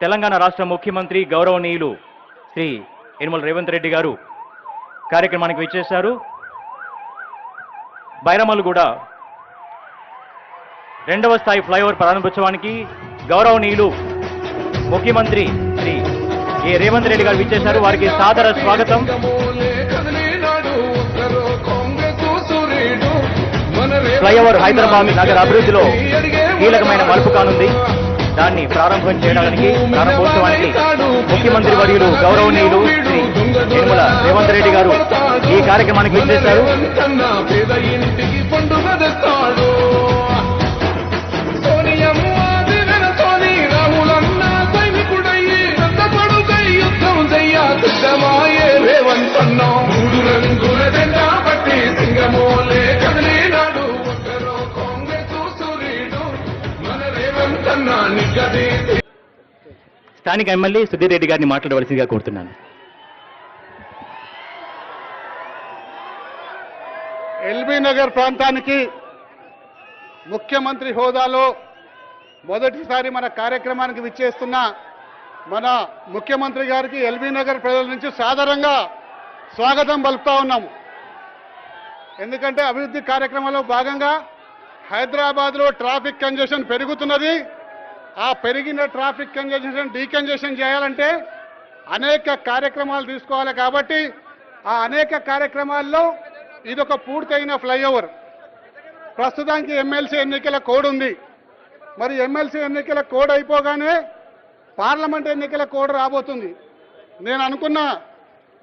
తెలంగాణ రాష్ట్ర ముఖ్యమంత్రి గౌరవనీయులు శ్రీ యనమల రేవంత్ రెడ్డి గారు కార్యక్రమానికి విచ్చేశారు. బైరమల్గూడ రెండవ స్థాయి ఫ్లైఓవర్ ప్రారంభోత్సవానికి గౌరవనీయులు ముఖ్యమంత్రి శ్రీ రేవంత్ రెడ్డి గారు విచ్చేశారు. వారికి సాదర స్వాగతం. ఫ్లైఓవర్ హైదరాబాద్ నగర అభివృద్ధిలో కీలకమైన మలుపు కానుంది. దాన్ని ప్రారంభోత్సవానికి ముఖ్యమంత్రి వర్యులు గౌరవనీయులు శ్రీ యనమల రేవంత్ రెడ్డి గారు ఈ కార్యక్రమానికి విచ్చేశారు. స్థానిక ఎమ్మెల్యే సుధీర్ రెడ్డి గారిని మాట్లాడవలసిందిగా కోరుతున్నాను. ఎల్బీ నగర్ ప్రాంతానికి ముఖ్యమంత్రి హోదాలో మొదటిసారి మన కార్యక్రమానికి విచ్చేస్తున్న మన ముఖ్యమంత్రి గారికి ఎల్బీ నగర్ ప్రజల నుంచి సాదరంగా స్వాగతం పలుకుతా ఉన్నాము. ఎందుకంటే అభివృద్ధి కార్యక్రమంలో భాగంగా హైదరాబాద్లో ట్రాఫిక్ కంజెషన్ పెరుగుతున్నది. ఆ పెరిగిన ట్రాఫిక్ కంజెషన్ డీకంజెషన్ చేయాలంటే అనేక కార్యక్రమాలు తీసుకోవాలి. కాబట్టి ఆ అనేక కార్యక్రమాల్లో ఇదొక పూర్తయిన ఫ్లైఓవర్. ప్రస్తుతానికి ఎమ్మెల్సీ ఎన్నికల కోడ్ ఉంది. మరి ఎమ్మెల్సీ ఎన్నికల కోడ్ అయిపోగానే పార్లమెంట్ ఎన్నికల కోడ్ రాబోతుంది. నేను అనుకున్నా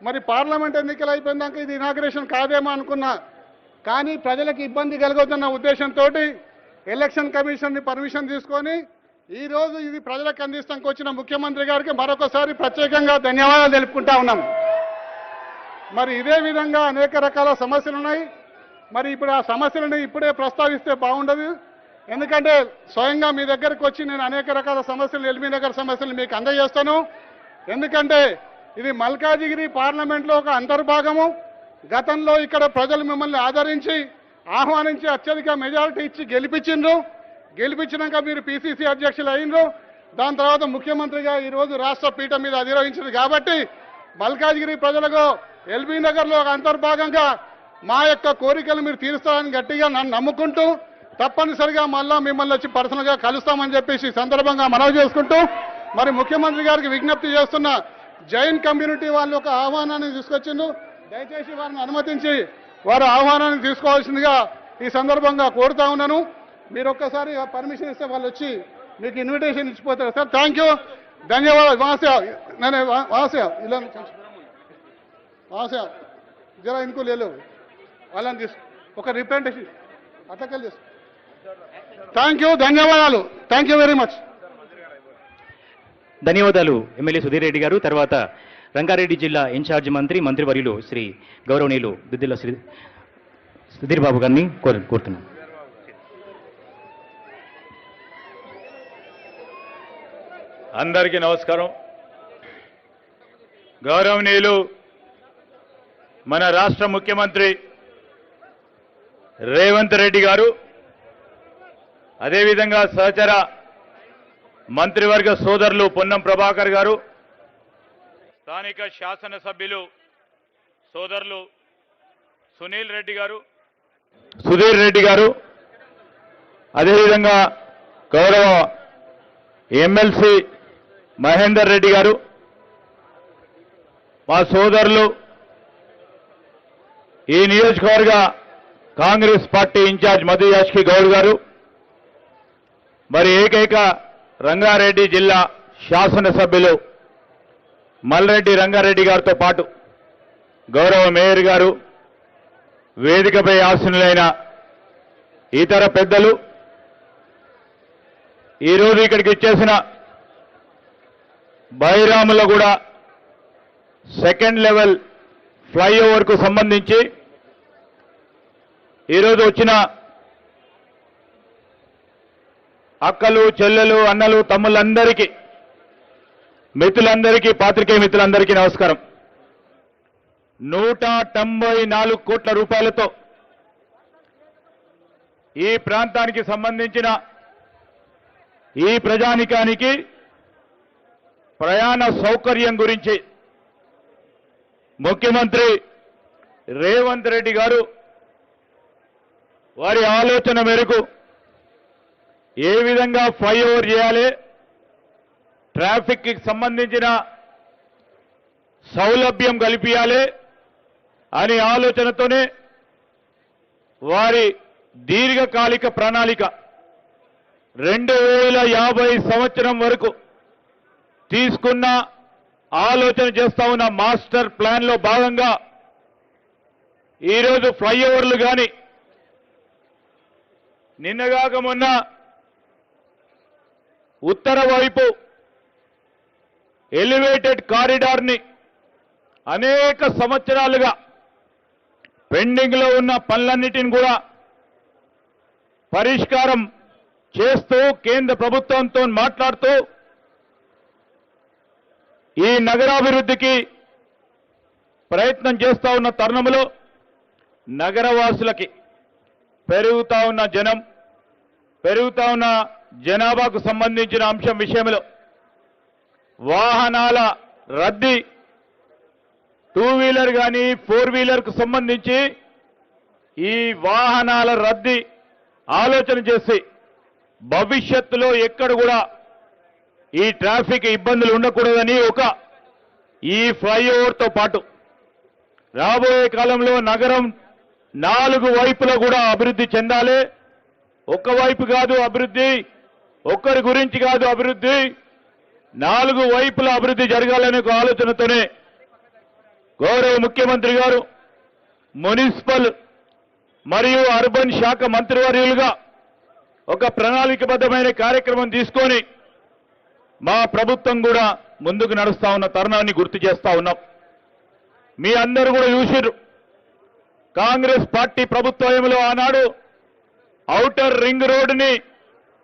మరి పార్లమెంట్ ఎన్నికలు అయిపోయినాక ఇది ఇనాగ్రేషన్ కాదేమో అనుకున్నా. కానీ ప్రజలకు ఇబ్బంది కలుగుతున్న ఉద్దేశంతో ఎలక్షన్ కమిషన్ని పర్మిషన్ తీసుకొని ఈరోజు ఇది ప్రజలకు అందిస్తానికి వచ్చిన ముఖ్యమంత్రి గారికి మరొకసారి ప్రత్యేకంగా ధన్యవాదాలు తెలుపుకుంటా ఉన్నాం. మరి ఇదే విధంగా అనేక రకాల సమస్యలు ఉన్నాయి. మరి ఇప్పుడు ఆ సమస్యలను ఇప్పుడే ప్రస్తావిస్తే బాగుండదు. ఎందుకంటే స్వయంగా మీ దగ్గరకు వచ్చి నేను అనేక రకాల సమస్యలు ఎల్బీ నగర్ సమస్యలు మీకు అందజేస్తాను. ఎందుకంటే ఇది మల్కాజిగిరి పార్లమెంట్లో ఒక అంతర్భాగము. గతంలో ఇక్కడ ప్రజలు మిమ్మల్ని ఆదరించి ఆహ్వానించి అత్యధిక మెజారిటీ ఇచ్చి గెలిపించినాక మీరు పిసిసి అధ్యక్షులు అయినరు. దాని తర్వాత ముఖ్యమంత్రిగా ఈరోజు రాష్ట్ర పీఠం మీద అధిరోహించింది. కాబట్టి మల్కాజిగిరి ప్రజలకు ఎల్బీ నగర్లో ఒక అంతర్భాగంగా మా యొక్క కోరికలు మీరు తీరుస్తారని గట్టిగా నన్ను నమ్ముకుంటూ తప్పనిసరిగా మళ్ళా మిమ్మల్ని వచ్చి పర్సనల్గా కలుస్తామని చెప్పేసి సందర్భంగా మనవి చేసుకుంటూ మరి ముఖ్యమంత్రి గారికి విజ్ఞప్తి చేస్తున్న జైన్ కమ్యూనిటీ వాళ్ళు ఒక ఆహ్వానాన్ని తీసుకొచ్చిండు. దయచేసి వారిని అనుమతించి వారు ఆహ్వానాన్ని తీసుకోవాల్సిందిగా ఈ సందర్భంగా కోరుతా ఉన్నాను. మీరు ఒక్కసారి పర్మిషన్ ఇస్తే వాళ్ళు వచ్చి మీకు ఇన్విటేషన్ ఇచ్చిపోతారు. సార్ థ్యాంక్ యూ, ధన్యవాదాలు. వాసయ ఇలా జరా ఇంకో లేదు వాళ్ళని తీసు ఒక రిప్రజెంటేషన్ అట్లకెళ్ళి తీసు. థ్యాంక్ యూ, ధన్యవాదాలు. Thank you very much. ధన్యవాదాలు ఎమ్మెల్యే సుధీర్ రెడ్డి గారు. తర్వాత రంగారెడ్డి జిల్లా ఇన్ఛార్జ్ మంత్రివర్యులు శ్రీ గౌరవనీయులు దుద్దిల్ల సుధీర్ బాబు గారిని కోరుతున్నాను. అందరికీ నమస్కారం. గౌరవనీయులు మన రాష్ట్ర ముఖ్యమంత్రి రేవంత్ రెడ్డి గారు, అదేవిధంగా సహచర మంత్రివర్గ సోదరులు పొన్నం ప్రభాకర్ గారు, స్థానిక శాసనసభ్యులు సోదరులు సుధీర్ రెడ్డి గారు, అదేవిధంగా గౌరవ ఎమ్మెల్సీ మహేందర్ రెడ్డి గారు, మా సోదరులు ఈ నియోజకవర్గ కాంగ్రెస్ పార్టీ ఇన్ఛార్జ్ మధు యాష్కి గౌడ్ గారు, మరి ఏకైక రంగారెడ్డి జిల్లా శాసనసభ్యులు మల్రెడ్డి రంగారెడ్డి గారితో పాటు గౌరవ మేయర్ గారు, వేదికపై ఆసీనులైన ఇతర పెద్దలు, ఈరోజు ఇక్కడికి ఇచ్చేసిన బైరాములగూడ సెకండ్ లెవెల్ ఫ్లైఓవర్కు సంబంధించి ఈరోజు వచ్చిన అక్కలు, చెల్లెలు, అన్నలు, తమ్ముళ్ళందరికీ, మిత్రులందరికీ, పాత్రికేయ మిత్రులందరికీ నమస్కారం. 194 కోట్ల రూపాయలతో ఈ ప్రాంతానికి సంబంధించిన ఈ ప్రజానికానికి ప్రయాణ సౌకర్యం గురించి ముఖ్యమంత్రి రేవంత్ రెడ్డి గారు వారి ఆలోచన మేరకు ఏ విధంగా ఫ్లైఓవర్ చేయాలి, ట్రాఫిక్కి సంబంధించిన సౌలభ్యం కల్పించాలి అనే ఆలోచనతోనే వారి దీర్ఘకాలిక ప్రణాళిక 2050 సంవత్సరం వరకు తీసుకున్న ఆలోచన చేస్తా ఉన్న మాస్టర్ ప్లాన్లో భాగంగా ఈరోజు ఫ్లైఓవర్లు కానీ నిన్నగాక మొన్న ఉత్తర వైపు ఎలివేటెడ్ కారిడార్ని అనేక సంవత్సరాలుగా పెండింగ్లో ఉన్న పనులన్నిటిని కూడా పరిష్కారం చేస్తూ కేంద్ర ప్రభుత్వంతో మాట్లాడుతూ ఈ నగరాభివృద్ధికి ప్రయత్నం చేస్తా ఉన్న తరుణంలో నగరవాసులకి పెరుగుతా ఉన్న జనం, పెరుగుతా ఉన్న జనాభాకు సంబంధించిన అంశం విషయంలో వాహనాల రద్దీ, 2 వీలర్ కానీ 4 వీలర్కు సంబంధించి ఈ వాహనాల రద్దీ ఆలోచన చేసి భవిష్యత్తులో ఎక్కడ కూడా ఈ ట్రాఫిక్ ఇబ్బందులు ఉండకూడదని ఈ ఫ్లైఓవర్తో పాటు రాబోయే కాలంలో నగరం 4 వైపులా కూడా అభివృద్ధి చెందాలి. వైపు కాదు అభివృద్ధి, ఒక్కరి గురించి కాదు అభివృద్ధి, 4 వైపుల అభివృద్ధి జరగాలనే ఒక ఆలోచనతోనే గౌరవ ముఖ్యమంత్రి గారు మున్సిపల్ మరియు అర్బన్ శాఖ మంత్రివర్యులుగా ఒక ప్రణాళికబద్ధమైన కార్యక్రమం తీసుకొని మా ప్రభుత్వం కూడా ముందుకు నడుస్తా ఉన్న తరుణాన్ని గుర్తు చేస్తా ఉన్నాం. మీ అందరూ కూడా చూసిర్రు, కాంగ్రెస్ పార్టీ ప్రభుత్వంలో ఆనాడు ఔటర్ రింగ్ రోడ్డుని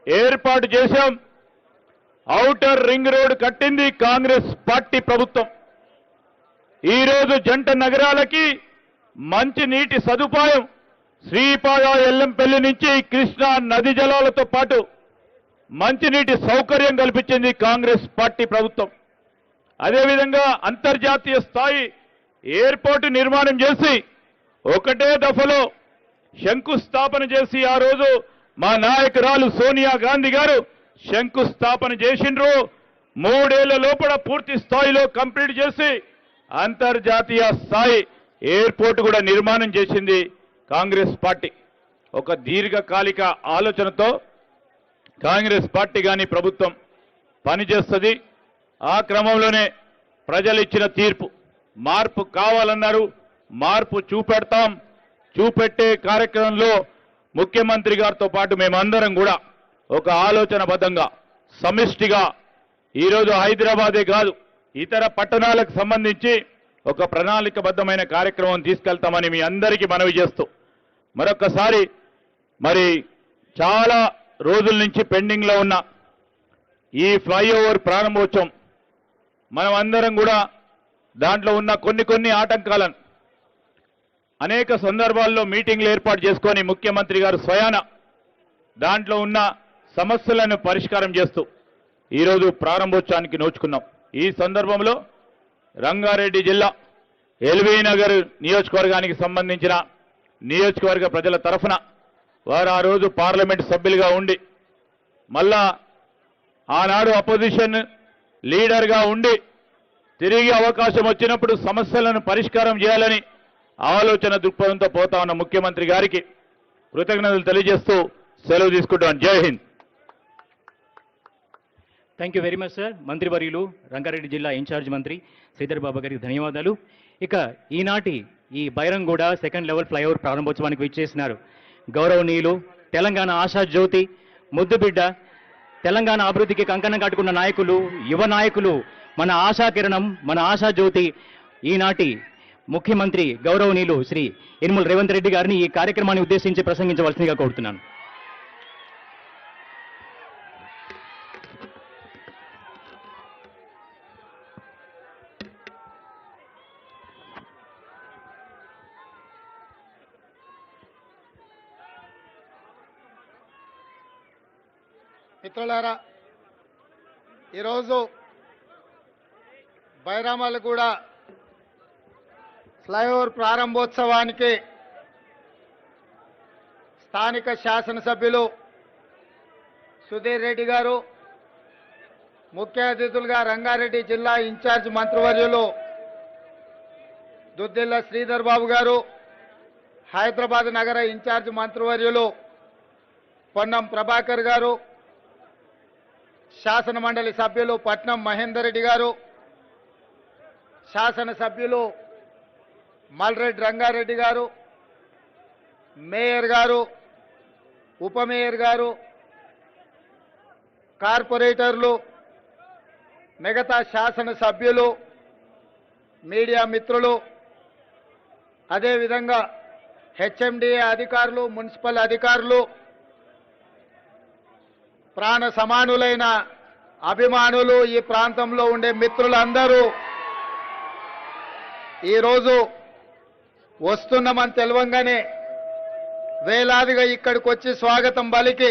ఏర్పాటు చేశాం. ఔటర్ రింగ్ రోడ్ కట్టింది కాంగ్రెస్ పార్టీ ప్రభుత్వం. ఈరోజు జంట నగరాలకి మంచి నీటి సదుపాయం శ్రీపాద ఎల్లంపల్లి నుంచి కృష్ణా నది జలాలతో పాటు మంచినీటి సౌకర్యం కల్పించింది కాంగ్రెస్ పార్టీ ప్రభుత్వం. అదేవిధంగా అంతర్జాతీయ స్థాయి ఎయిర్పోర్టు నిర్మాణం చేసి ఒకటే దఫలో శంకుస్థాపన చేసి ఆ రోజు మా నాయకురాలు సోనియా గాంధీ గారు శంకుస్థాపన చేసిండ్రు. 3 ఏళ్ల లోపల పూర్తి స్థాయిలో కంప్లీట్ చేసి అంతర్జాతీయ స్థాయి ఎయిర్పోర్టు కూడా నిర్మాణం చేసింది కాంగ్రెస్ పార్టీ. ఒక దీర్ఘకాలిక ఆలోచనతో కాంగ్రెస్ పార్టీ కానీ ప్రభుత్వం పనిచేస్తుంది. ఆ క్రమంలోనే ప్రజలు ఇచ్చిన తీర్పు, మార్పు కావాలన్నారు, మార్పు చూపెడతాం. చూపెట్టే కార్యక్రమంలో ముఖ్యమంత్రి గారితో పాటు మేమందరం కూడా ఒక ఆలోచనబద్ధంగా సమిష్టిగా ఈరోజు హైదరాబాదే కాదు ఇతర పట్టణాలకు సంబంధించి ఒక ప్రణాళికబద్ధమైన కార్యక్రమం తీసుకెళ్తామని మీ అందరికీ మనవి చేస్తూ మరొకసారి మరి చాలా రోజుల నుంచి పెండింగ్లో ఉన్న ఈ ఫ్లైఓవర్ ప్రారంభోత్సవం మనం అందరం కూడా దాంట్లో ఉన్న కొన్ని ఆటంకాలను అనేక సందర్భాల్లో మీటింగ్లు ఏర్పాటు చేసుకొని ముఖ్యమంత్రి గారు స్వయాన దాంట్లో ఉన్న సమస్యలను పరిష్కారం చేస్తూ ఈరోజు ప్రారంభోత్సవానికి నోచుకున్నాం. ఈ సందర్భంలో రంగారెడ్డి జిల్లా ఎల్బీ నగర్ నియోజకవర్గానికి సంబంధించిన నియోజకవర్గ ప్రజల తరఫున వారు ఆ రోజు పార్లమెంట్ సభ్యులుగా ఉండి మళ్ళా ఆనాడు అపోజిషన్ లీడర్గా ఉండి తిరిగి అవకాశం వచ్చినప్పుడు సమస్యలను పరిష్కారం చేయాలని ఆలోచన దృక్పథంతో పోతా ఉన్న ముఖ్యమంత్రి గారికి కృతజ్ఞతలు తెలియజేస్తూ సెలవు తీసుకుంటాను. జై Hind. Thank you very much sir. మంత్రివర్యులు రంగారెడ్డి జిల్లా ఇన్ఛార్జ్ మంత్రి శ్రీధర్ బాబు గారికి ధన్యవాదాలు. ఇక ఈనాటి ఈ బైరంగూడ 2nd లెవెల్ ఫ్లైఓవర్ ప్రారంభోత్సవానికి విచ్చేసినారు గౌరవనీయులు తెలంగాణ ఆశా జ్యోతి ముద్దుబిడ్డ, తెలంగాణ అభివృద్ధికి కంకణం కట్టుకున్న నాయకులు, యువ నాయకులు, మన ఆశా కిరణం, మన ఆశా జ్యోతి ఈనాటి ముఖ్యమంత్రి గౌరవనీయులు శ్రీ యనమల రేవంత్ రెడ్డి గారిని ఈ కార్యక్రమాన్ని ఉద్దేశించి ప్రసంగించవలసిందిగా కోరుతున్నాను. మిత్రులారా, ఈరోజు బైరామలగూడ ఫ్లైఓవర్ ప్రారంభోత్సవానికి స్థానిక శాసనసభ్యులు సుధీర్ రెడ్డి గారు, ముఖ్య అతిథులుగా రంగారెడ్డి జిల్లా ఇన్ఛార్జ్ మంత్రివర్యులు దుద్దిల్ల శ్రీధర్ బాబు గారు, హైదరాబాద్ నగర ఇన్ఛార్జ్ మంత్రివర్యులు పొన్నం ప్రభాకర్ గారు, శాసన మండలి సభ్యులు పట్నం మహేందర్ రెడ్డి గారు, శాసనసభ్యులు మల్రెడ్డి రంగారెడ్డి గారు, మేయర్ గారు, ఉప మేయర్ గారు, కార్పొరేటర్లు, మిగతా శాసనసభ్యులు, మీడియా మిత్రులు, అదేవిధంగా హెచ్ఎండిఏ అధికారులు, మున్సిపల్ అధికారులు, ప్రాణ సమానులైన అభిమానులు, ఈ ప్రాంతంలో ఉండే మిత్రులందరూ ఈరోజు వస్తున్నామని తెలవంగానే వేలాదిగా ఇక్కడికి వచ్చి స్వాగతం పలికి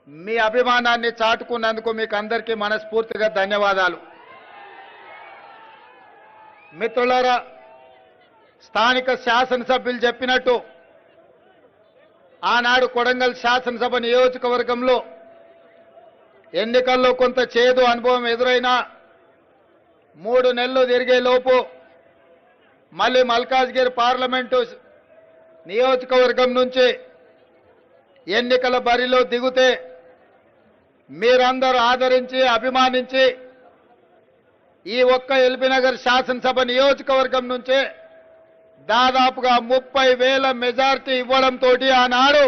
మీ అభిమానాన్ని చాటుకున్నందుకు మీకు అందరికీ మనస్ఫూర్తిగా ధన్యవాదాలు. మిత్రులారా, స్థానిక శాసనసభ్యులు చెప్పినట్టు ఆనాడు కొడంగల్ శాసనసభ నియోజకవర్గంలో ఎన్నికల్లో కొంత చేదు అనుభవం ఎదురైనా 3 నెలలు తిరిగే లోపు మళ్ళీ మల్కాజ్గిరి పార్లమెంటు నియోజకవర్గం నుంచి ఎన్నికల బరిలో దిగుతే మీరందరూ ఆదరించి అభిమానించి ఈ ఒక్క ఎల్బీనగర్ శాసనసభ నియోజకవర్గం నుంచే దాదాపుగా 30,000 మెజార్టీ ఇవ్వడంతో ఆనాడు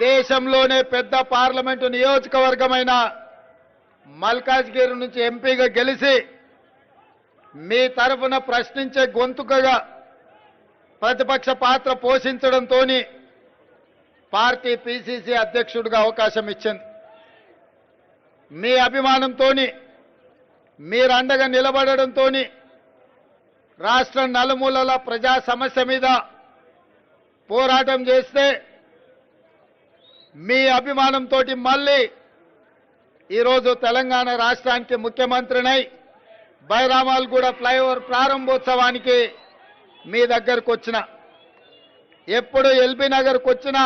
దేశంలోనే పెద్ద పార్లమెంటు నియోజకవర్గమైన మల్కాజ్గిరి నుంచి ఎంపీగా గెలిచి మీ తరఫున ప్రశ్నించే గొంతుకగా ప్రతిపక్ష పాత్ర పోషించడంతో పార్టీ పిసిసి అధ్యక్షుడిగా అవకాశం ఇచ్చింది. మీ అభిమానంతో మీరు అండగా నిలబడడంతో రాష్ట్ర నలుమూలల ప్రజా సమస్య మీద పోరాటం చేస్తే మీ అభిమానంతో మళ్ళీ ఈరోజు తెలంగాణ రాష్ట్రానికి ముఖ్యమంత్రినై బైరామల్గూడ ఫ్లైఓవర్ ప్రారంభోత్సవానికి మీ దగ్గరకు వచ్చిన, ఎప్పుడు ఎల్బీ నగర్కు వచ్చినా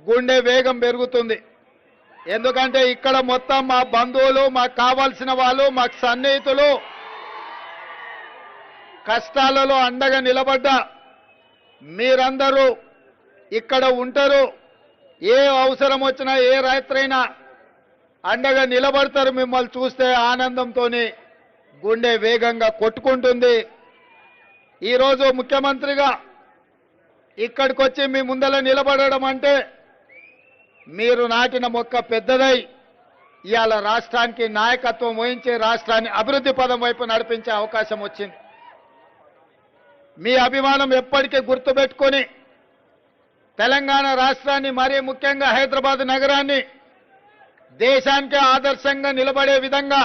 గుండె వేగం పెరుగుతుంది. ఎందుకంటే ఇక్కడ మొత్తం మా బంధువులు, మాకు కావాల్సిన వాళ్ళు, మాకు సన్నిహితులు కష్టాలలో అండగా నిలబడ్డా మీరందరూ ఇక్కడ ఉంటారు. ఏ అవసరం వచ్చినా ఏ రాత్రైనా అండగా నిలబడతారు. మిమ్మల్ని చూస్తే ఆనందంతోనే గుండె వేగంగా కొట్టుకుంటుంది. ఈరోజు ముఖ్యమంత్రిగా ఇక్కడికి వచ్చి మీ ముందర నిలబడడం అంటే మీరు నాటిన మొక్క పెద్దదై ఇవాళ రాష్ట్రానికి నాయకత్వం వహించి రాష్ట్రాన్ని అభివృద్ధి పదం వైపు నడిపించే అవకాశం వచ్చింది. మీ అభిమానం ఎప్పటికీ గుర్తుపెట్టుకొని తెలంగాణ రాష్ట్రాన్ని, మరీ ముఖ్యంగా హైదరాబాద్ నగరాన్ని దేశానికి ఆదర్శంగా నిలబడే విధంగా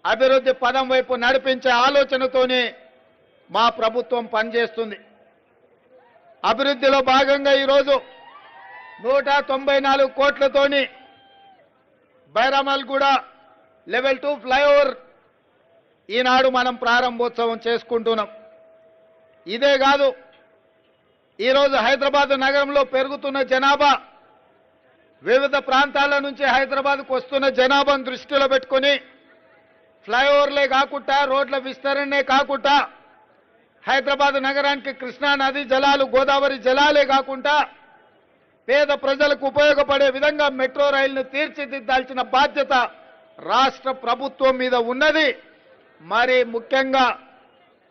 అభివృద్ధి పదం వైపు నడిపించే ఆలోచనతోనే మా ప్రభుత్వం పనిచేస్తుంది. అభివృద్ధిలో భాగంగా ఈరోజు 194 కోట్లతోని బైరామల్గూడ లెవెల్ 2 ఫ్లైఓవర్ ఈనాడు మనం ప్రారంభోత్సవం చేసుకుంటున్నాం. ఇదే కాదు, ఈరోజు హైదరాబాద్ నగరంలో పెరుగుతున్న జనాభా, వివిధ ప్రాంతాల నుంచి హైదరాబాద్కు వస్తున్న జనాభాను దృష్టిలో పెట్టుకొని ఫ్లైఓవర్లే కాకుండా, రోడ్ల విస్తరణే కాకుండా, హైదరాబాద్ నగరానికి కృష్ణా నది జలాలు, గోదావరి జలాలే కాకుండా పేద ప్రజలకు ఉపయోగపడే విధంగా మెట్రో రైలును తీర్చిదిద్దాల్సిన బాధ్యత రాష్ట్ర ప్రభుత్వం మీద ఉన్నది. మరి ముఖ్యంగా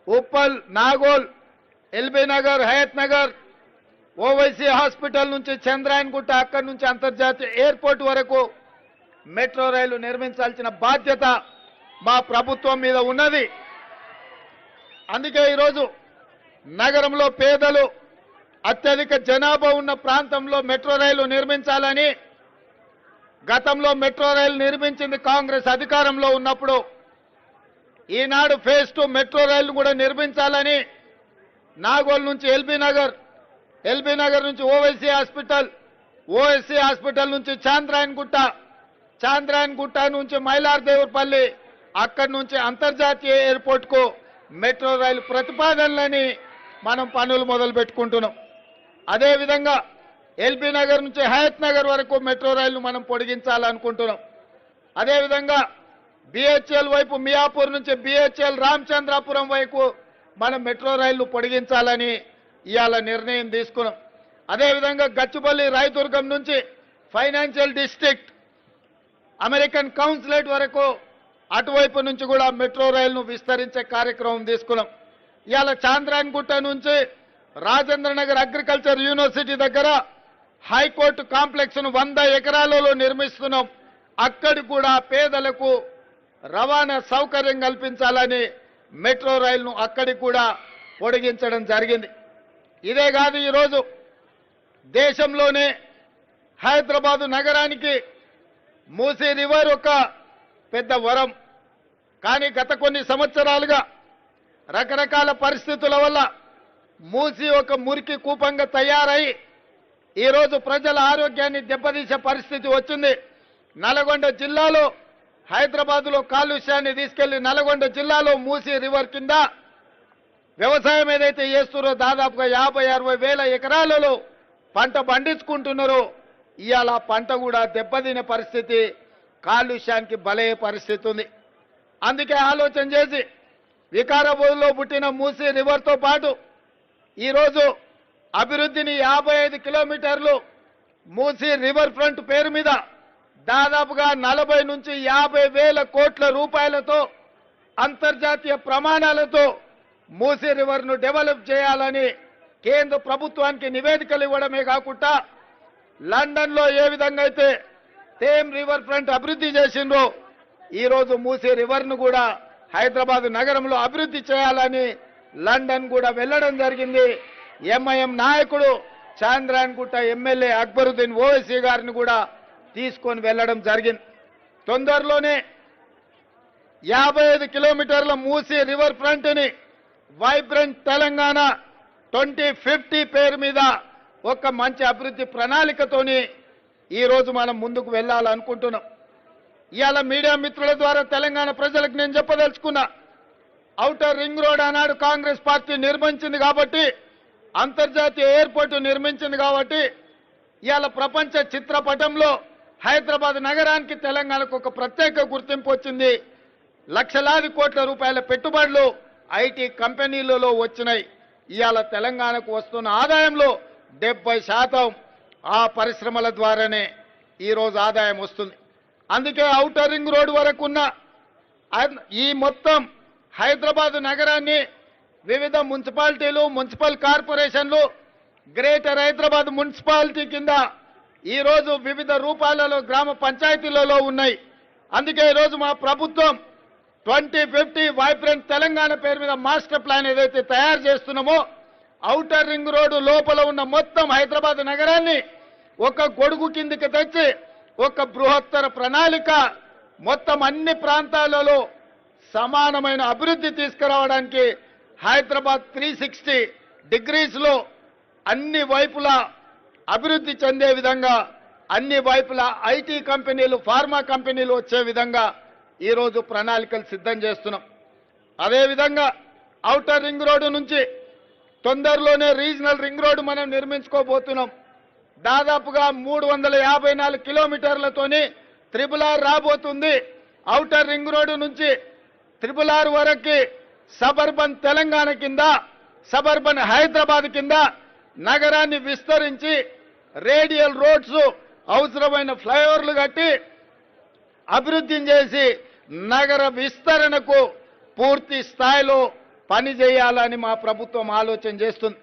ఉప్పల్, నాగోల్, ఎల్బీ నగర్, హయత్ నగర్, ఓవైసీ హాస్పిటల్ నుంచి చంద్రాయన్గుట్ట, అక్కడి నుంచి అంతర్జాతీయ ఎయిర్పోర్ట్ వరకు మెట్రో రైలు నిర్మించాల్సిన బాధ్యత మా ప్రభుత్వం మీద ఉన్నది. అందుకే ఈరోజు నగరంలో పేదలు, అత్యధిక జనాభా ఉన్న ప్రాంతంలో మెట్రో రైలు నిర్మించాలని, గతంలో మెట్రో రైలు నిర్మించింది కాంగ్రెస్ అధికారంలో ఉన్నప్పుడు, ఈనాడు ఫేజ్ 2 మెట్రో రైలు కూడా నిర్మించాలని నాగోల్ నుంచి ఎల్బీ నగర్, ఎల్బీ నగర్ నుంచి ఓవైసీ హాస్పిటల్, ఓవైసీ హాస్పిటల్ నుంచి చాంద్రాయన్గుట్ట, చాంద్రాయన్ గుట్ట నుంచి మైలార్దేవుపల్లి, అక్కడి నుంచి అంతర్జాతీయ ఎయిర్పోర్ట్కు మెట్రో రైలు ప్రతిపాదనలని మనం పనులు మొదలు పెట్టుకుంటున్నాం. అదేవిధంగా ఎల్బీ నగర్ నుంచి హయత్ నగర్ వరకు మెట్రో రైలు మనం పొడిగించాలనుకుంటున్నాం. అదేవిధంగా బిహెచ్ఎల్ వైపు మియాపూర్ నుంచి బిహెచ్ఎల్ రామచంద్రాపురం వైపు మనం మెట్రో రైళ్లు పొడిగించాలని ఇవాళ నిర్ణయం తీసుకున్నాం. అదేవిధంగా గచ్చిబౌలి రాయదుర్గం నుంచి ఫైనాన్షియల్ డిస్ట్రిక్ట్ అమెరికన్ కౌన్సిలేట్ వరకు అటువైపు నుంచి కూడా మెట్రో రైలును విస్తరించే కార్యక్రమం తీసుకున్నాం. ఇవాళ చాంద్రాయన్ గుట్ట నుంచి రాజేంద్ర నగర్ అగ్రికల్చర్ యూనివర్సిటీ దగ్గర హైకోర్టు కాంప్లెక్స్ ను 100 ఎకరాలలో నిర్మిస్తున్నాం. అక్కడి కూడా పేదలకు రవాణా సౌకర్యం కల్పించాలని మెట్రో రైలును అక్కడికి కూడా పొడిగించడం జరిగింది. ఇదే కాదు, ఈరోజు దేశంలోనే హైదరాబాదు నగరానికి మూసీ రివర్ ఒక పెద్ద వరం. కానీ గత కొన్ని సంవత్సరాలుగా రకరకాల పరిస్థితుల వల్ల మూసీ ఒక మురికి కూపంగా తయారై ఈరోజు ప్రజల ఆరోగ్యాన్ని దెబ్బతీసే పరిస్థితి వచ్చింది. నల్గొండ జిల్లాలో హైదరాబాదులో కాలుష్యాన్ని తీసుకెళ్లి నల్గొండ జిల్లాలో మూసీ రివర్ కింద వ్యవసాయం ఏదైతే చేస్తున్నారో దాదాపుగా 50-60 వేల ఎకరాలలో పంట పండించుకుంటున్నారో ఇవాళ పంట కూడా దెబ్బతినే పరిస్థితి, కాలుష్యానికి బలయ్యే పరిస్థితి ఉంది. అందుకే ఆలోచన చేసి వికారాబాద్లో పుట్టిన మూసీ రివర్తో పాటు ఈరోజు అభివృద్ధిని 55 కిలోమీటర్లు మూసీ రివర్ ఫ్రంట్ పేరు మీద దాదాపుగా 40 నుంచి 50 వేల కోట్ల రూపాయలతో అంతర్జాతీయ ప్రమాణాలతో మూసీ రివర్ను డెవలప్ చేయాలని కేంద్ర ప్రభుత్వానికి నివేదికలు ఇవ్వడమే కాకుండా లండన్లో ఏ విధంగా అయితే థేమ్ రివర్ ఫ్రంట్ అభివృద్ధి చేసిండ్రో ఈరోజు మూసీ రివర్ను కూడా హైదరాబాద్ నగరంలో అభివృద్ధి చేయాలని లండన్ కూడా వెళ్లడం జరిగింది. ఎంఐఎం నాయకుడు చాంద్రాయన్ గుట్ట ఎమ్మెల్యే అక్బరుద్దీన్ ఓవైసీ గారిని కూడా తీసుకొని వెళ్లడం జరిగింది. తొందరలోనే 55 కిలోమీటర్ల మూసీ రివర్ ఫ్రంట్ ని వైబ్రెంట్ తెలంగాణ 2050 పేరు మీద ఒక మంచి అభివృద్ధి ప్రణాళికతోని ఈరోజు మనం ముందుకు వెళ్లాలనుకుంటున్నాం. ఇవాళ మీడియా మిత్రుల ద్వారా తెలంగాణ ప్రజలకు నేను చెప్పదలుచుకున్నా, ఔటర్ రింగ్ రోడ్ ఆనాడు కాంగ్రెస్ పార్టీ నిర్మించింది కాబట్టి, అంతర్జాతీయ ఎయిర్పోర్టు నిర్మించింది కాబట్టి ఇవాళ ప్రపంచ చిత్రపటంలో హైదరాబాద్ నగరానికి తెలంగాణకు ఒక ప్రత్యేక గుర్తింపు వచ్చింది. లక్షలాది కోట్ల రూపాయల పెట్టుబడులు ఐటీ కంపెనీలలో వచ్చినాయి. ఇవాళ తెలంగాణకు వస్తున్న ఆదాయంలో 70% ఆ పరిశ్రమల ద్వారానే ఈరోజు ఆదాయం వస్తుంది. అందుకే ఔటర్ రింగ్ రోడ్ వరకు ఉన్న ఈ మొత్తం హైదరాబాద్ నగరాన్ని వివిధ మున్సిపాలిటీలు, మున్సిపల్ కార్పొరేషన్లు, గ్రేటర్ హైదరాబాద్ మున్సిపాలిటీ కింద ఈరోజు వివిధ రూపాలలో గ్రామ పంచాయతీలలో ఉన్నాయి. అందుకే ఈరోజు మా ప్రభుత్వం 2050 వైబ్రెంట్ తెలంగాణ పేరు మీద మాస్టర్ ప్లాన్ ఏదైతే తయారు చేస్తున్నామో ఔటర్ రింగ్ రోడ్డు లోపల ఉన్న మొత్తం హైదరాబాద్ నగరాన్ని ఒక గొడుగు కిందికి తెచ్చి ఒక బృహత్తర ప్రణాళిక మొత్తం అన్ని ప్రాంతాలలో సమానమైన అభివృద్ధి తీసుకురావడానికి హైదరాబాద్ 360 డిగ్రీస్లో అన్ని వైపులా అభివృద్ధి చెందే విధంగా, అన్ని వైపులా ఐటీ కంపెనీలు, ఫార్మా కంపెనీలు వచ్చే విధంగా ఈరోజు ప్రణాళికలు సిద్ధం చేస్తున్నాం. అదేవిధంగా ఔటర్ రింగ్ రోడ్డు నుంచి తొందరలోనే రీజనల్ రింగ్ రోడ్డు మనం నిర్మించుకోబోతున్నాం. దాదాపుగా 354 కిలోమీటర్లతోని RRR రాబోతుంది. ఔటర్ రింగ్ రోడ్డు నుంచి RRR వరకు సబర్బన్ తెలంగాణ కింద, సబర్బన్ హైదరాబాద్ కింద నగరాన్ని విస్తరించి రేడియల్ రోడ్స్, అవసరమైన ఫ్లైఓవర్లు కట్టి అభివృద్ధి చేసి నగర విస్తరణకు పూర్తి స్థాయిలో పని చేయాలని మా ప్రభుత్వం ఆలోచన చేస్తుంది.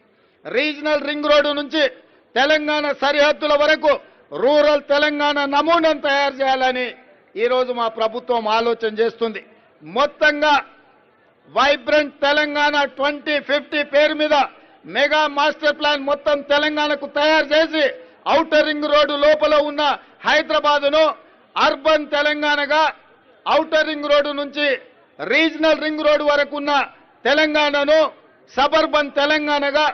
రీజనల్ రింగ్ రోడ్డు నుంచి తెలంగాణ సరిహద్దుల వరకు రూరల్ తెలంగాణ నమూనాను తయారు చేయాలని ఈరోజు మా ప్రభుత్వం ఆలోచన చేస్తుంది. మొత్తంగా వైబ్రెంట్ తెలంగాణ 2050 పేరు మీద మెగా మాస్టర్ ప్లాన్ మొత్తం తెలంగాణకు తయారు చేసి ఔటర్ రింగ్ రోడ్డు లోపల ఉన్న హైదరాబాదును అర్బన్ తెలంగాణగా, ఔటర్ రింగ్ రోడ్డు నుంచి రీజనల్ రింగ్ రోడ్డు వరకు ఉన్న తెలంగాణను సబర్బన్ తెలంగాణగా,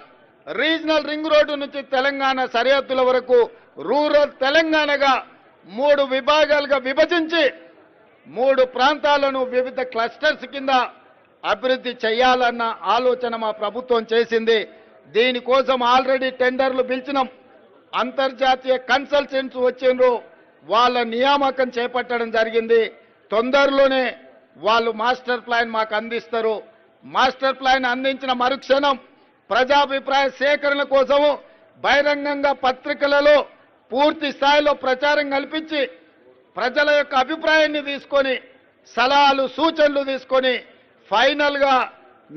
రీజనల్ రింగ్ రోడ్డు నుంచి తెలంగాణ సరిహద్దుల వరకు రూరల్ తెలంగాణగా 3 విభాగాలుగా విభజించి 3 ప్రాంతాలను వివిధ క్లస్టర్స్ కింద అభివృద్ధి చేయాలన్న ఆలోచన మా ప్రభుత్వం చేసింది. దీనికోసం ఆల్రెడీ టెండర్లు పిలిచినాం. అంతర్జాతీయ కన్సల్టెంట్స్ వచ్చిండ్రు, వాళ్ళ నియామకం చేపట్టడం జరిగింది. తొందరలోనే వాళ్ళు మాస్టర్ ప్లాన్ మాకు అందిస్తారు. మాస్టర్ ప్లాన్ అందించిన మరుక్షణం ప్రజాభిప్రాయ సేకరణ కోసము బహిరంగంగా పత్రికలలో పూర్తి స్థాయిలో ప్రచారం కల్పించి ప్రజల యొక్క అభిప్రాయాన్ని తీసుకొని సలహాలు సూచనలు తీసుకొని ఫైనల్గా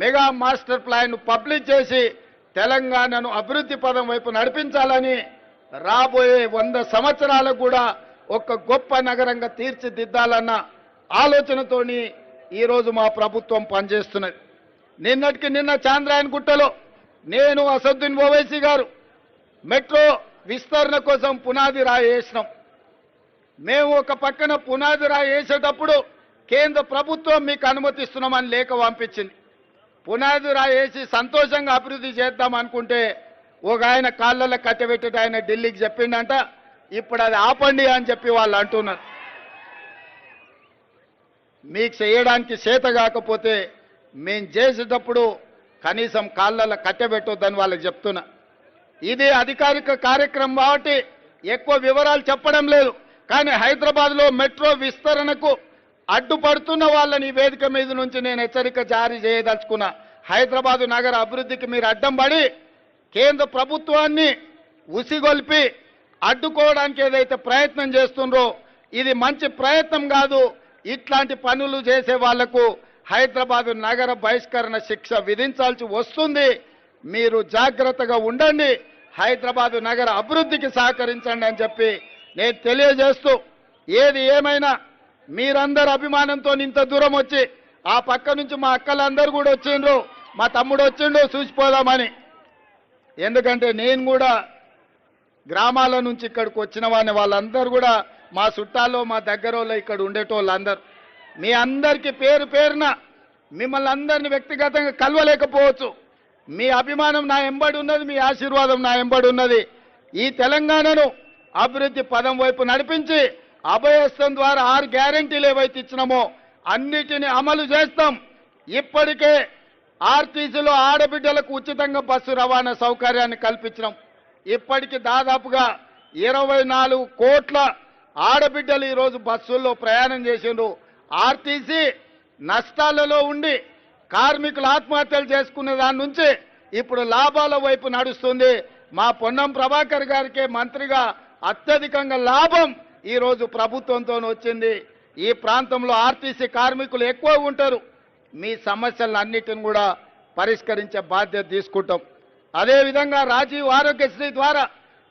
మెగా మాస్టర్ ప్లాన్ పబ్లిష్ చేసి తెలంగాణను అభివృద్ధి పదం వైపు నడిపించాలని రాబోయే 100 సంవత్సరాలకు కూడా ఒక గొప్ప నగరంగా తీర్చిదిద్దాలన్న ఆలోచనతోని ఈరోజు మా ప్రభుత్వం పనిచేస్తున్నది. నిన్నటికి నిన్న చాంద్రాయన్ గుట్టలో నేను అసదుద్దీన్ ఓవైసీ గారు మెట్రో విస్తరణ కోసం పునాది రాయి వేసినాం. మేము ఒక పక్కన పునాది రాయి వేసేటప్పుడు కేంద్ర ప్రభుత్వం మీకు అనుమతిస్తున్నామని లేఖ పంపించింది. పునాది రాయి వేసి సంతోషంగా అభివృద్ధి చేద్దాం అనుకుంటే ఒక ఆయన కాళ్ళలో కట్టబెట్టేట ఆయన ఢిల్లీకి చెప్పిండంట, ఇప్పుడు అది ఆపండి అని చెప్పి వాళ్ళు అంటున్నారు. మీకు చేయడానికి చేత కాకపోతే మేము చేసేటప్పుడు కనీసం కాళ్ళలో కట్టబెట్టొద్దని వాళ్ళకి చెప్తున్నా. ఇది అధికారిక కార్యక్రమం కాబట్టి ఎక్కువ వివరాలు చెప్పడం లేదు. కానీ హైదరాబాద్లో మెట్రో విస్తరణకు అడ్డుపడుతున్న వాళ్ళని ఈ వేదిక మీద నుంచి నేను హెచ్చరిక జారీ చేయదలుచుకున్నా. హైదరాబాదు నగర అభివృద్ధికి మీరు అడ్డం పడి కేంద్ర ప్రభుత్వాన్ని ఉసిగొల్పి అడ్డుకోవడానికి ఏదైతే ప్రయత్నం చేస్తుండ్రో ఇది మంచి ప్రయత్నం కాదు. ఇట్లాంటి పనులు చేసే వాళ్లకు హైదరాబాదు నగర బహిష్కరణ శిక్ష విధించాల్సి వస్తుంది. మీరు జాగ్రత్తగా ఉండండి, హైదరాబాదు నగర అభివృద్ధికి సహకరించండి అని చెప్పి నేను తెలియజేస్తూ, ఏది ఏమైనా మీరందరు అభిమానంతో ఇంత దూరం వచ్చి ఆ పక్క నుంచి మా అక్కలందరూ కూడా వచ్చిండ్రు, మా తమ్ముడు వచ్చిండు చూసిపోదామని. ఎందుకంటే నేను కూడా గ్రామాల నుంచి ఇక్కడికి వచ్చిన వాళ్ళందరూ కూడా మా చుట్టాల్లో మా దగ్గర ఇక్కడ ఉండేటోళ్ళందరూ. మీ అందరికీ పేరు పేరున మిమ్మల్ని అందరినీ వ్యక్తిగతంగా కలవలేకపోవచ్చు. మీ అభిమానం నా ఎంబడి ఉన్నది, మీ ఆశీర్వాదం నా ఎంబడి ఉన్నది. ఈ తెలంగాణను అభివృద్ధి పదం వైపు నడిపించి అభయస్థం ద్వారా 6 గ్యారెంటీలు ఏవైతే ఇచ్చినామో అన్నిటిని అమలు చేస్తాం. ఇప్పటికే ఆర్టీసీలో ఆడబిడ్డలకు ఉచితంగా బస్సు రవాణా సౌకర్యాన్ని కల్పించినాం. ఇప్పటికి దాదాపుగా 24 కోట్ల ఆడబిడ్డలు ఈరోజు బస్సుల్లో ప్రయాణం చేసిండ్రు. ఆర్టీసీ నష్టాలలో ఉండి కార్మికులు ఆత్మహత్యలు చేసుకునే దాని నుంచి ఇప్పుడు లాభాల వైపు నడుస్తుంది. మా పొన్నం ప్రభాకర్ గారికే మంత్రిగా అత్యధికంగా లాభం ఈరోజు ప్రభుత్వంతో వచ్చింది. ఈ ప్రాంతంలో ఆర్టీసీ కార్మికులు ఎక్కువ ఉంటారు. మీ సమస్యలన్నిటిని కూడా పరిష్కరించే బాధ్యత తీసుకుంటాం. అదేవిధంగా రాజీవ్ ఆరోగ్యశ్రీ ద్వారా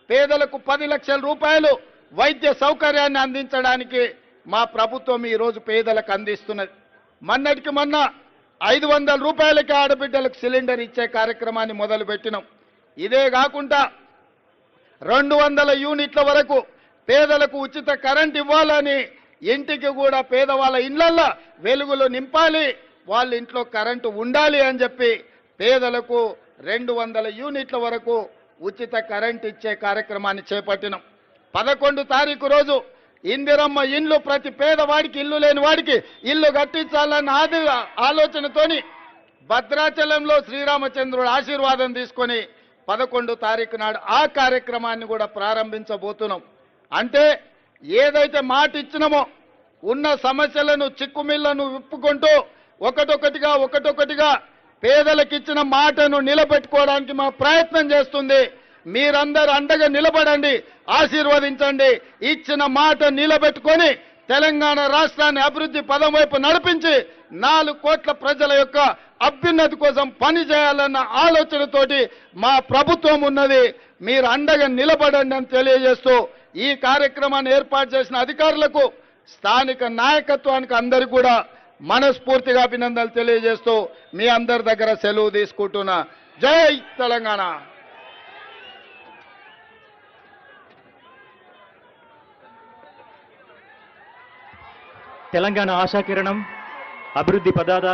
పేదలకు 10 లక్షల రూపాయలు వైద్య సౌకర్యాన్ని అందించడానికి మా ప్రభుత్వం ఈరోజు పేదలకు అందిస్తున్నది. మొన్నటికి మొన్న 500 రూపాయలకి ఆడబిడ్డలకు సిలిండర్ ఇచ్చే కార్యక్రమాన్ని మొదలుపెట్టినాం. ఇదే కాకుండా 200 యూనిట్ల వరకు పేదలకు ఉచిత కరెంట్ ఇవ్వాలని, ఇంటికి కూడా పేదవాళ్ళ ఇళ్లల్లో వెలుగులు నింపాలి, వాళ్ళ ఇంట్లో కరెంటు ఉండాలి అని చెప్పి పేదలకు 200 యూనిట్ల వరకు ఉచిత కరెంట్ ఇచ్చే కార్యక్రమాన్ని చేపట్టినాం. 11 తారీఖు రోజు ఇందిరమ్మ ఇండ్లు ప్రతి పేదవాడికి, ఇల్లు లేని వాడికి ఇల్లు కట్టించాలన్న ఆలోచనతోని భద్రాచలంలో శ్రీరామచంద్రుడు ఆశీర్వాదం తీసుకొని 11 తారీఖు నాడు ఆ కార్యక్రమాన్ని కూడా ప్రారంభించబోతున్నాం. అంటే ఏదైతే మాట ఇచ్చినామో ఉన్న సమస్యలను చిక్కుమిళ్లను విప్పుకుంటూ ఒకటొకటిగా పేదలకు ఇచ్చిన మాటను నిలబెట్టుకోవడానికి మా ప్రయత్నం చేస్తుంది. మీరందరూ అండగా నిలబడండి, ఆశీర్వదించండి. ఇచ్చిన మాట నిలబెట్టుకొని తెలంగాణ రాష్ట్రాన్ని అభివృద్ధి పదం వైపు నడిపించి 4 కోట్ల ప్రజల యొక్క అభ్యున్నతి కోసం పనిచేయాలన్న ఆలోచనతోటి మా ప్రభుత్వం ఉన్నది. మీరు అండగా నిలబడండి అని తెలియజేస్తూ ఈ కార్యక్రమాన్ని ఏర్పాటు చేసిన అధికారులకు, స్థానిక నాయకత్వానికి అందరికీ కూడా మనస్ఫూర్తిగా అభినందనలు తెలియజేస్తూ మీ అందరి దగ్గర సెలవు తీసుకుంటున్నా. జై తెలంగాణ. తెలంగాణ ఆశాకిరణం, అభివృద్ధి పదాద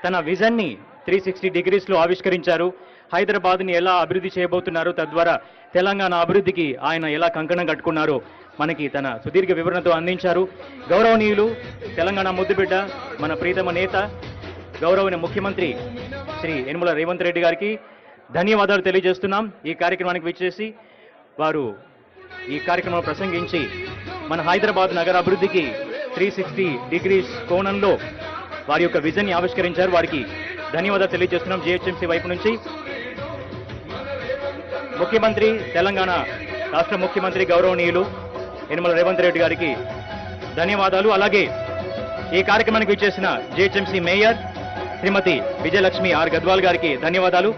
తన విజన్ని 360 డిగ్రీస్లో ఆవిష్కరించారు. హైదరాబాద్ని ఎలా అభివృద్ధి చేయబోతున్నారో, తద్వారా తెలంగాణ అభివృద్ధికి ఆయన ఎలా కంకణం కట్టుకున్నారో మనకి తన సుదీర్ఘ వివరణతో అందించారు. గౌరవనీయులు తెలంగాణ ముద్దుబిడ్డ, మన ప్రీతమ నేత, గౌరవనీయ ముఖ్యమంత్రి శ్రీ యనమల రేవంత్ రెడ్డి గారికి ధన్యవాదాలు తెలియజేస్తున్నాం. ఈ కార్యక్రమానికి విచ్చేసి వారు ఈ కార్యక్రమంలో ప్రసంగించి మన హైదరాబాద్ నగర అభివృద్ధికి 360 డిగ్రీస్ కోణంలో వారి యొక్క విజన్ని ఆవిష్కరించారు. వారికి ధన్యవాదాలు తెలియజేస్తున్నాం జిహెచ్ఎంసీ వైపు నుంచి. ముఖ్యమంత్రి, తెలంగాణ రాష్ట్ర ముఖ్యమంత్రి గౌరవనీయులు యనమల రేవంత్ రెడ్డి గారికి ధన్యవాదాలు. అలాగే ఈ కార్యక్రమానికి విచ్చేసిన GHMC mayor Shrimati Vijayalakshmi R Gadwal గారికి ధన్యవాదాలు.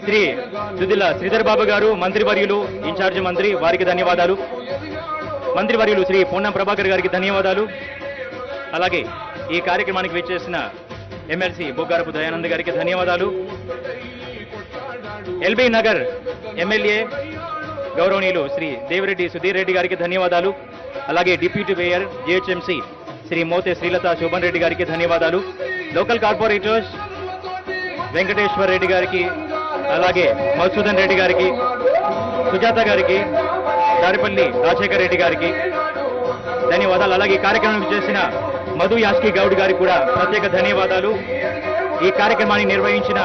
శ్రీ దుద్దిల శ్రీధర్ బాబు గారు మంత్రివర్యులు, ఇన్ఛార్జి మంత్రి, వారికి ధన్యవాదాలు. మంత్రివర్యులు శ్రీ పొన్నం ప్రభాకర్ గారికి ధన్యవాదాలు. అలాగే ఈ కార్యక్రమానికి విచ్చేసిన ఎమ్మెల్సీ బొగ్గారపు దయానంద్ గారికి ధన్యవాదాలు. ఎల్బీ నగర్ ఎమ్మెల్యే గౌరవనీయులు శ్రీ దేవిరెడ్డి సుధీర్ రెడ్డి గారికి ధన్యవాదాలు. అలాగే deputy mayor GHMC Shri Mothe Srilatha Shobhan Reddy గారికి ధన్యవాదాలు. లోకల్ కార్పొరేటర్స్ వెంకటేశ్వర్ రెడ్డి గారికి, అలాగే మధుసూదన్ రెడ్డి గారికి, సుజాత గారికి, దారిపల్లి రాజశేఖర్ రెడ్డి గారికి ధన్యవాదాలు. అలాగే ఈ కార్యక్రమం చేసిన మధు యాష్కి గౌడ్ గారికి కూడా ప్రత్యేక ధన్యవాదాలు. ఈ కార్యక్రమాన్ని నిర్వహించిన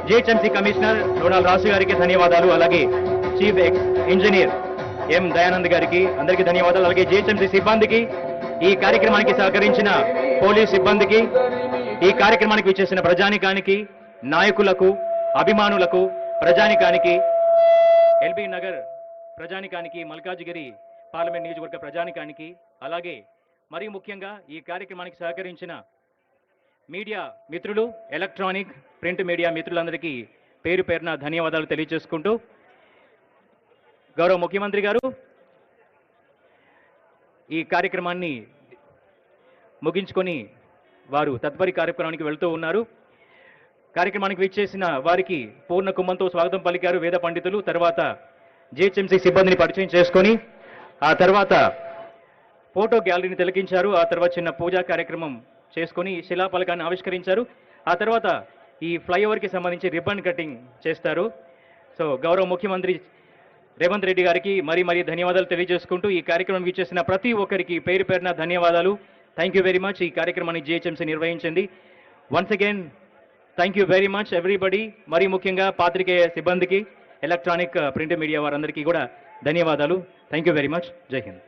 జిహెచ్ఎంసీ కమిషనర్ డొనాల్డ్ రాసు గారికి ధన్యవాదాలు. అలాగే చీఫ్ ఇంజనీర్ ఎం దయానంద్ గారికి అందరికీ ధన్యవాదాలు. అలాగే జిహెచ్ఎంసీ సిబ్బందికి, ఈ కార్యక్రమానికి సహకరించిన పోలీస్ సిబ్బందికి, ఈ కార్యక్రమానికి విచ్చేసిన ప్రజానికానికి, నాయకులకు, అభిమానులకు, ప్రజానికానికి, ఎల్బీ నగర్ ప్రజానికానికి, మల్కాజిగిరి పార్లమెంట్ నియోజకవర్గ ప్రజానికానికి, అలాగే మరీ ముఖ్యంగా ఈ కార్యక్రమానికి సహకరించిన మీడియా మిత్రులు, ఎలక్ట్రానిక్ ప్రింట్ మీడియా మిత్రులందరికీ పేరు పేరున ధన్యవాదాలు తెలియజేసుకుంటూ, గౌరవ ముఖ్యమంత్రి గారు ఈ కార్యక్రమాన్ని ముగించుకొని వారు తదుపరి కార్యక్రమానికి వెళ్తూ ఉన్నారు. కార్యక్రమానికి విచ్చేసిన వారికి పూర్ణ కుంభంతో స్వాగతం పలికారు వేద పండితులు. తర్వాత జిహెచ్ఎంసీ సిబ్బందిని పరిచయం చేసుకొని ఆ తర్వాత ఫోటో గ్యాలరీని తిలకించారు. ఆ తర్వాత చిన్న పూజా కార్యక్రమం చేసుకొని శిలాఫలకాన్ని ఆవిష్కరించారు. ఆ తర్వాత ఈ ఫ్లైఓవర్కి సంబంధించి రిబ్బన్ కటింగ్ చేస్తారు. సో గౌరవ ముఖ్యమంత్రి రేవంత్ రెడ్డి గారికి మరీ ధన్యవాదాలు తెలియజేసుకుంటూ ఈ కార్యక్రమం ఇచ్చేసిన ప్రతి ఒక్కరికి పేరు పేరున ధన్యవాదాలు. Thank you very much. ఈ కార్యక్రమాన్ని జిహెచ్ఎంసీ నిర్వహించింది. Once again thank you very much everybody. మరీ ముఖ్యంగా పాత్రికేయ సిబ్బందికి, ఎలక్ట్రానిక్ ప్రింట్ మీడియా వారందరికీ కూడా ధన్యవాదాలు. Thank you very much. జై హింద్.